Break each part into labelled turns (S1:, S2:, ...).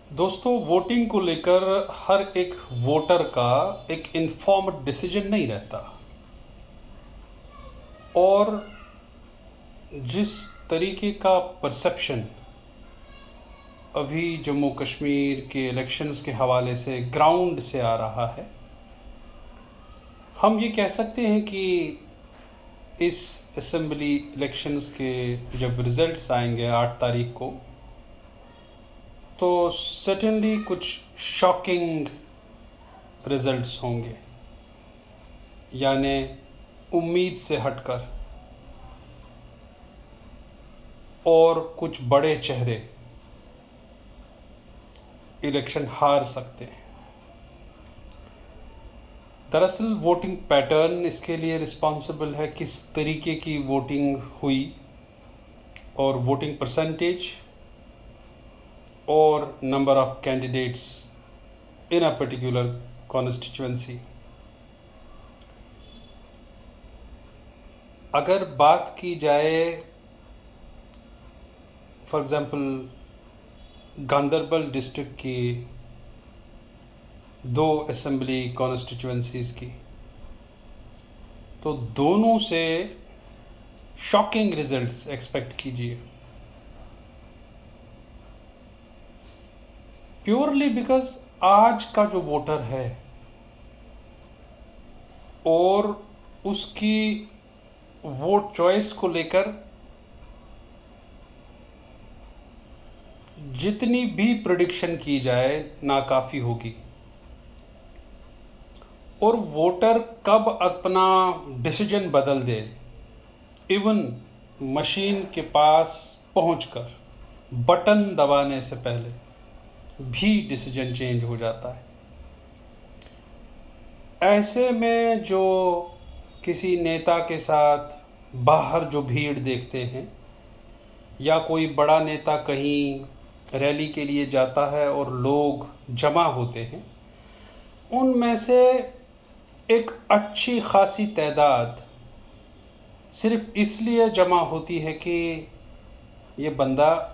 S1: दोस्तों, वोटिंग को लेकर हर एक वोटर का एक इन्फॉर्म्ड डिसीजन नहीं रहता। और जिस तरीके का परसेप्शन अभी जम्मू कश्मीर के इलेक्शंस के हवाले से ग्राउंड से आ रहा है, हम ये कह सकते हैं कि इस असेंबली इलेक्शंस के जब रिज़ल्ट्स आएंगे 8 तारीख को, तो सर्टेनली कुछ शॉकिंग रिजल्ट्स होंगे, यानी उम्मीद से हटकर, और कुछ बड़े चेहरे इलेक्शन हार सकते हैं। दरअसल वोटिंग पैटर्न इसके लिए रिस्पॉन्सिबल है, किस तरीके की वोटिंग हुई और वोटिंग परसेंटेज और number of candidates in a particular constituency. अगर बात की जाए फॉर एग्ज़ाम्पल गांदरबल डिस्ट्रिक्ट की 2 असेंबली कॉन्स्टिट्यूएंसीज़ की, तो दोनों से शॉकिंग रिजल्ट्स एक्सपेक्ट कीजिए, प्योरली बिकॉज आज का जो वोटर है और उसकी वोट चॉइस को लेकर जितनी भी प्रेडिक्शन की जाए नाकाफ़ी होगी। और वोटर कब अपना डिसीजन बदल दे, इवन मशीन के पास पहुंचकर बटन दबाने से पहले भी डिसीजन चेंज हो जाता है। ऐसे में जो किसी नेता के साथ बाहर जो भीड़ देखते हैं, या कोई बड़ा नेता कहीं रैली के लिए जाता है और लोग जमा होते हैं, उनमें से एक अच्छी खासी तादाद सिर्फ इसलिए जमा होती है कि ये बंदा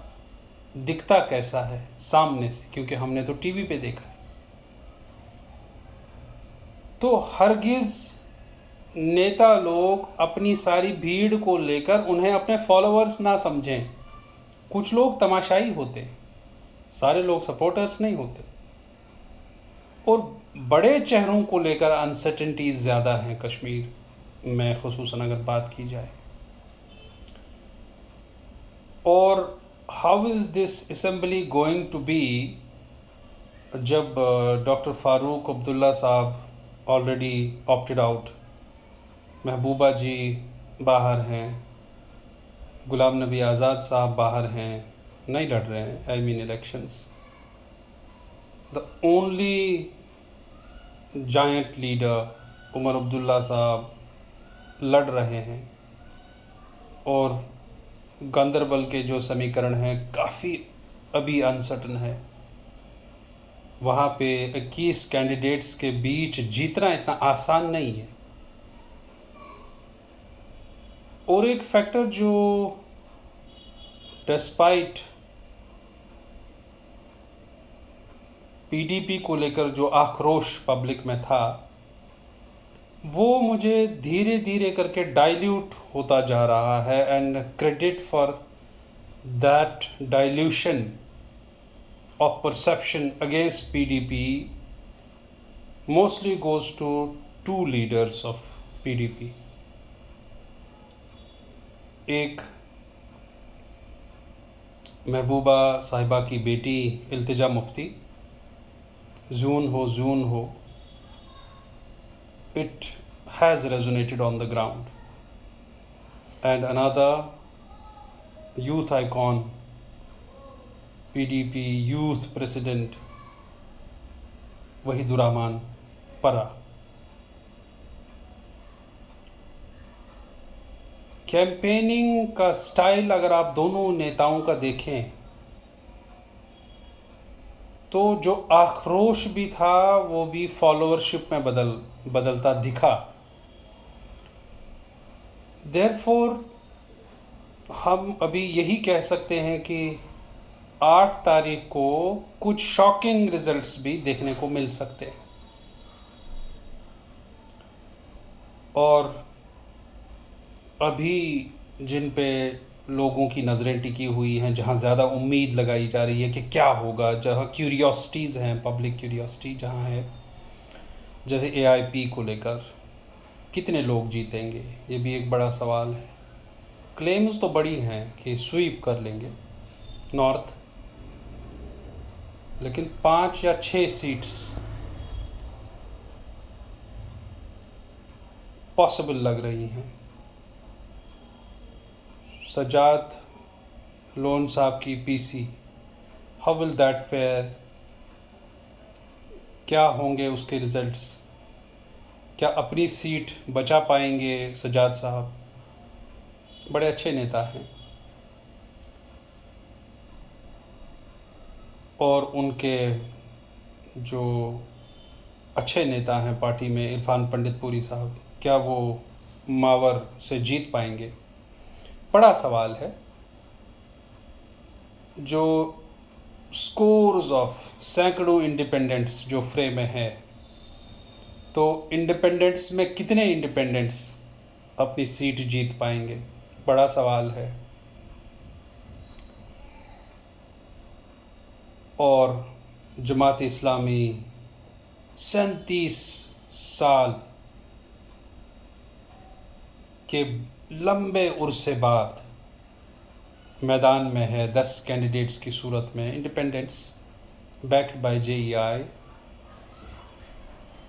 S1: दिखता कैसा है सामने से, क्योंकि हमने तो टीवी पे देखा है। तो हरगिज़ नेता लोग अपनी सारी भीड़ को लेकर उन्हें अपने फॉलोअर्स ना समझें। कुछ लोग तमाशाई होते हैं, सारे लोग सपोर्टर्स नहीं होते। और बड़े चेहरों को लेकर अनसर्टेनिटीज़ ज़्यादा हैं कश्मीर में, खुसूसन अगर बात की जाए। और how is this assembly going to be, जब डॉक्टर फ़ारूक अब्दुल्ला साहब already opted out, Mehbooba ji बाहर हैं, गुलाम नबी आज़ाद साहब बाहर हैं, नहीं लड़ रहे हैं I mean elections. The only giant leader Omar Abdullah साहब लड़ रहे हैं। और गांदरबल के जो समीकरण हैं काफ़ी अभी अनसर्टन है। वहाँ पे 21 कैंडिडेट्स के बीच जीतना इतना आसान नहीं है। और एक फैक्टर जो डिस्पाइट पीडीपी को लेकर जो आक्रोश पब्लिक में था, वो मुझे धीरे धीरे करके डाइल्यूट होता जा रहा है। And credit for that dilution of perception against PDP mostly goes to 2 leaders of PDP. एक महबूबा साहिबा की बेटी इल्तिजा मुफ्ती, जून हो, it has resonated on the ground. And another youth icon, PDP youth president Waheedur Rehman Para. Campaigning का स्टाइल अगर आप दोनों नेताओं का देखें, तो जो आक्रोश भी था वो भी फॉलोअरशिप में बदलता दिखा। देयरफॉर हम अभी यही कह सकते हैं कि 8 तारीख को कुछ शॉकिंग रिजल्ट्स भी देखने को मिल सकते हैं। और अभी जिन पे लोगों की नज़रें टिकी हुई हैं, जहाँ ज़्यादा उम्मीद लगाई जा रही है कि क्या होगा, जहाँ क्यूरियोसिटीज़ हैं, पब्लिक क्यूरियोसिटी जहाँ है, जैसे एआईपी को लेकर कितने लोग जीतेंगे, ये भी एक बड़ा सवाल है। क्लेम्स तो बड़ी हैं कि स्वीप कर लेंगे नॉर्थ, लेकिन 5 या 6 सीट्स पॉसिबल लग रही हैं। सजाद लोन साहब की PC, how will that fair, क्या होंगे उसके रिजल्ट्स, क्या अपनी सीट बचा पाएंगे सजाद साहब? बड़े अच्छे नेता हैं और उनके जो अच्छे नेता हैं पार्टी में, इरफान पंडितपुरी साहब, क्या वो मावर से जीत पाएंगे? बड़ा सवाल है। जो स्कोर्स ऑफ सैकड़ों इंडिपेंडेंट्स जो फ्रे में है, तो इंडिपेंडेंट्स में कितने इंडिपेंडेंट्स अपनी सीट जीत पाएंगे? बड़ा सवाल है। और जमात इस्लामी 37 साल के लंबे उर्से बाद मैदान में है 10 कैंडिडेट्स की सूरत में, इंडिपेंडेंट्स बैक्ड बाय जेईआई।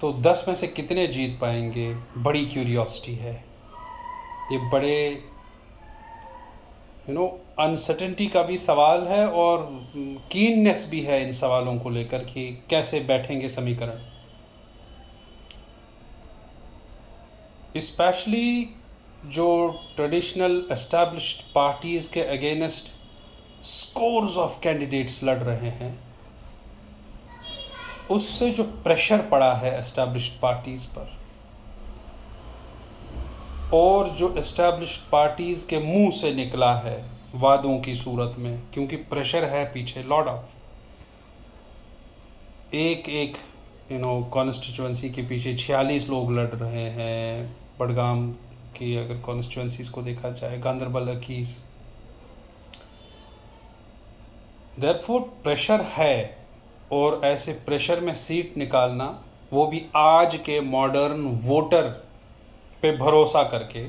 S1: तो 10 में से कितने जीत पाएंगे? बड़ी क्यूरियोसिटी है। ये बड़े अनसर्टेनिटी का भी सवाल है और कीननेस भी है इन सवालों को लेकर कि कैसे बैठेंगे समीकरण। स्पेशली जो ट्रेडिशनल एस्टैब्लिश्ड पार्टीज़ के अगेंस्ट स्कोर्स ऑफ कैंडिडेट्स लड़ रहे हैं, उससे जो प्रेशर पड़ा है एस्टैब्लिश्ड पार्टीज़ पर, और जो एस्टैब्लिश्ड पार्टीज़ के मुंह से निकला है वादों की सूरत में, क्योंकि प्रेशर है पीछे लॉट ऑफ, एक कॉन्स्टिट्यूंसी के पीछे 46 लोग लड़ रहे हैं। बड़गाम की अगर कॉन्स्टिट्यूंसीज को देखा जाए, गांधरबल 21, देयरफॉर प्रेशर है। और ऐसे प्रेशर में सीट निकालना, वो भी आज के मॉडर्न वोटर पे भरोसा करके,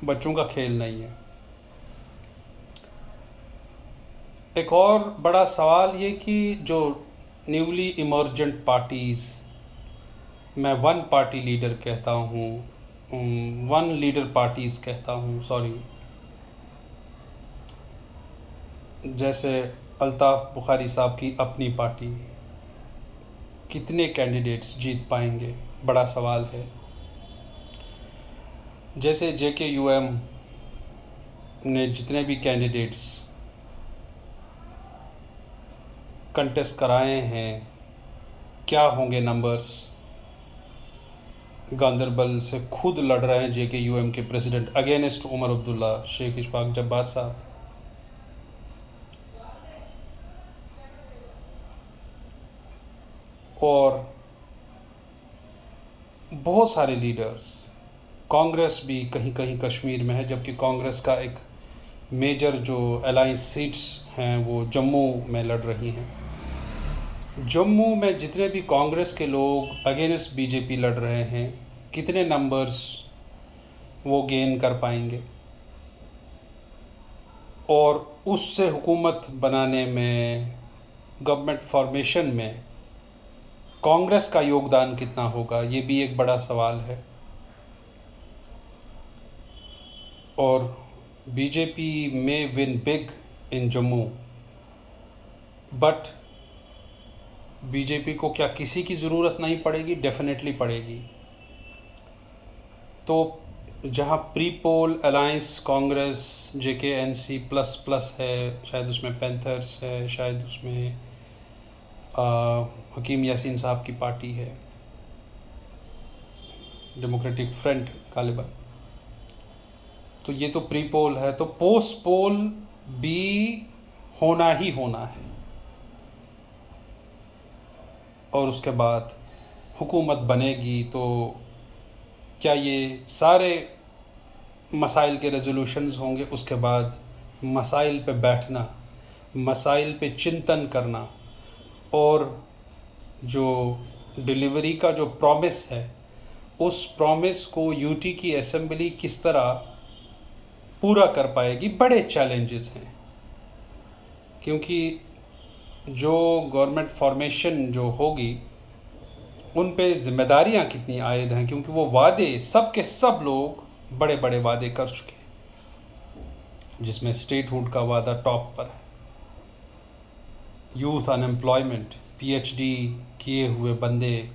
S1: बच्चों का खेल नहीं है। एक और बड़ा सवाल ये कि जो न्यूली इमर्जेंट पार्टीज़, मैं वन पार्टी लीडर कहता हूँ, वन लीडर पार्टीज़ कहता हूँ, सॉरी, जैसे अल्ताफ़ बुखारी साहब की अपनी पार्टी, कितने कैंडिडेट्स जीत पाएंगे? बड़ा सवाल है। जैसे JKUM ने जितने भी कैंडिडेट्स कंटेस्ट कराए हैं, क्या होंगे नंबर्स? गांदरबल से खुद लड़ रहे हैं JKUM के प्रेसिडेंट अगेंस्ट उमर अब्दुल्ला, शेख इशफाक जब्बार साहब। और बहुत सारे लीडर्स, कांग्रेस भी कहीं कहीं कश्मीर में है, जबकि कांग्रेस का एक मेजर जो अलायंस सीट्स हैं वो जम्मू में लड़ रही हैं। जम्मू में जितने भी कांग्रेस के लोग अगेंस्ट बीजेपी लड़ रहे हैं, कितने नंबर्स वो गेन कर पाएंगे? और उससे हुकूमत बनाने में, गवर्नमेंट फॉर्मेशन में कांग्रेस का योगदान कितना होगा? ये भी एक बड़ा सवाल है। और बीजेपी में win big in Jammu, but BJP को क्या किसी की ज़रूरत नहीं पड़ेगी? डेफिनेटली पड़ेगी। तो जहाँ pre poll alliance Congress JKNC plus plus है, शायद उसमें पैंथर्स है, शायद उसमें हकीम यासीन साहब की पार्टी है, डेमोक्रेटिक फ्रंट गालिबा, तो ये तो प्री पोल है। तो पोस्ट पोल बी होना ही होना है। और उसके बाद हुकूमत बनेगी तो क्या ये सारे मसाइल के रेजोल्यूशंस होंगे? उसके बाद मसाइल पे बैठना, मसाइल पे चिंतन करना, और जो डिलीवरी का जो प्रॉमिस है उस प्रॉमिस को यूटी की असेंबली किस तरह पूरा कर पाएगी, बड़े चैलेंजेस हैं। क्योंकि जो गवर्नमेंट फॉर्मेशन जो होगी उन पे जिम्मेदारियां कितनी आयद हैं, क्योंकि वो वादे सब के सब लोग बड़े बड़े वादे कर चुके हैं, जिसमें स्टेटहुड का वादा टॉप पर है। यूथ अनएम्प्लॉयमेंट, पीएचडी किए हुए बंदे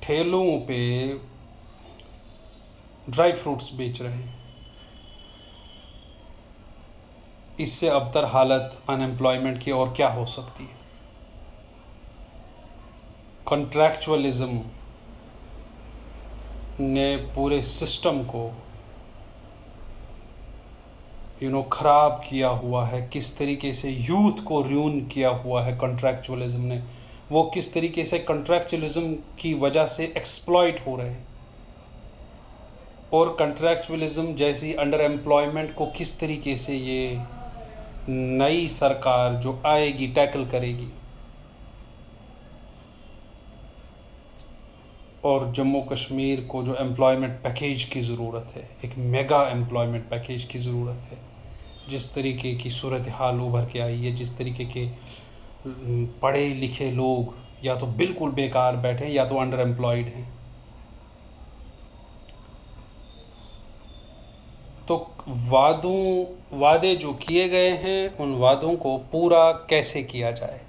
S1: ठेलों पे ड्राई फ्रूट्स बेच रहे हैं। इससे अबतर हालत अनएम्प्लॉयमेंट की और क्या हो सकती है? कॉन्ट्रैक्चुअलिज्म ने पूरे सिस्टम को ख़राब किया हुआ है। किस तरीके से यूथ को र्यून किया हुआ है कॉन्ट्रैक्चुअलिज्म ने, वो किस तरीके से कॉन्ट्रैक्चुअलिज्म की वजह से एक्सप्लॉइट हो रहे हैं, और कॉन्ट्रैक्चुअलिज्म जैसी अंडर एम्प्लॉयमेंट को किस तरीके से ये नई सरकार जो आएगी टैकल करेगी। और जम्मू कश्मीर को जो एम्प्लॉयमेंट पैकेज की ज़रूरत है, एक मेगा एम्प्लॉयमेंट पैकेज की ज़रूरत है। जिस तरीके की सूरत हाल उभर के आई है, जिस तरीके के पढ़े लिखे लोग या तो बिल्कुल बेकार बैठे या तो अंडर एम्प्लॉयड हैं, तो वादे जो किए गए हैं उन वादों को पूरा कैसे किया जाए,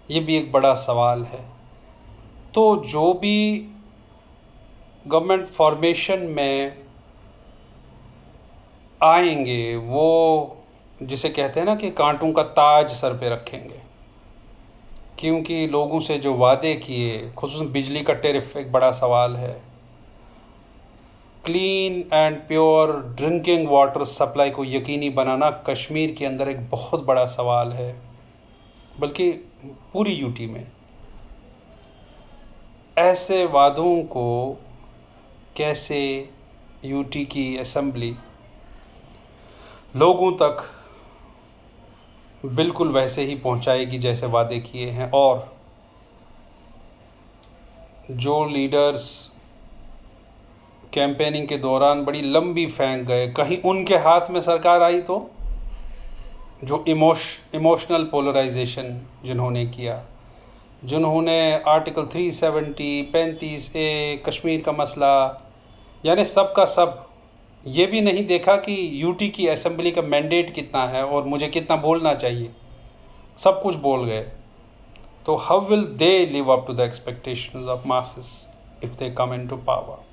S1: ये भी एक बड़ा सवाल है। तो जो भी गवर्नमेंट फॉर्मेशन में आएंगे वो जिसे कहते हैं ना कि कांटों का ताज सर पे रखेंगे, क्योंकि लोगों से जो वादे किए, खुसूसन बिजली का टैरिफ एक बड़ा सवाल है, clean and pure drinking water supply को यकीनी बनाना कश्मीर के अंदर एक बहुत बड़ा सवाल है, बल्कि पूरी यूटी में। ऐसे वादों को कैसे यूटी की असेंबली लोगों तक बिल्कुल वैसे ही पहुंचाएगी जैसे वादे किए हैं, और जो लीडर्स कैंपेनिंग के दौरान बड़ी लंबी फेंक गए, कहीं उनके हाथ में सरकार आई तो जो इमोशनल पोलराइजेशन जिन्होंने किया, जिन्होंने आर्टिकल 370, 35A, कश्मीर का मसला, यानी सब का सब, ये भी नहीं देखा कि यूटी की असेंबली का मैंडेट कितना है और मुझे कितना बोलना चाहिए, सब कुछ बोल गए। तो how will they live up to the expectations of masses if they come into power?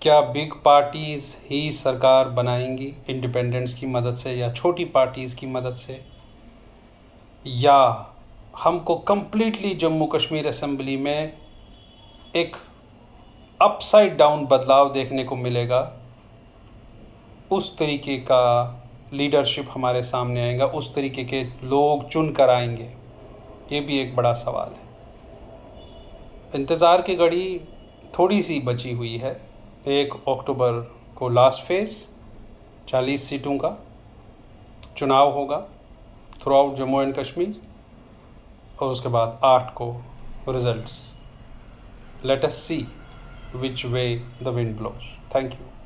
S1: क्या बिग पार्टीज़ ही सरकार बनाएंगी इंडिपेंडेंट्स की मदद से या छोटी पार्टीज़ की मदद से, या हमको कम्प्लीटली जम्मू कश्मीर असेंबली में एक अपसाइड डाउन बदलाव देखने को मिलेगा? उस तरीके का लीडरशिप हमारे सामने आएगा, उस तरीके के लोग चुन कर आएंगे, ये भी एक बड़ा सवाल है। इंतज़ार की घड़ी थोड़ी सी बची हुई है। 1 अक्टूबर को लास्ट फेज़ 40 सीटों का चुनाव होगा throughout Jammu and Kashmir, और उसके बाद 8 को results. Let us see which way the wind blows. Thank you.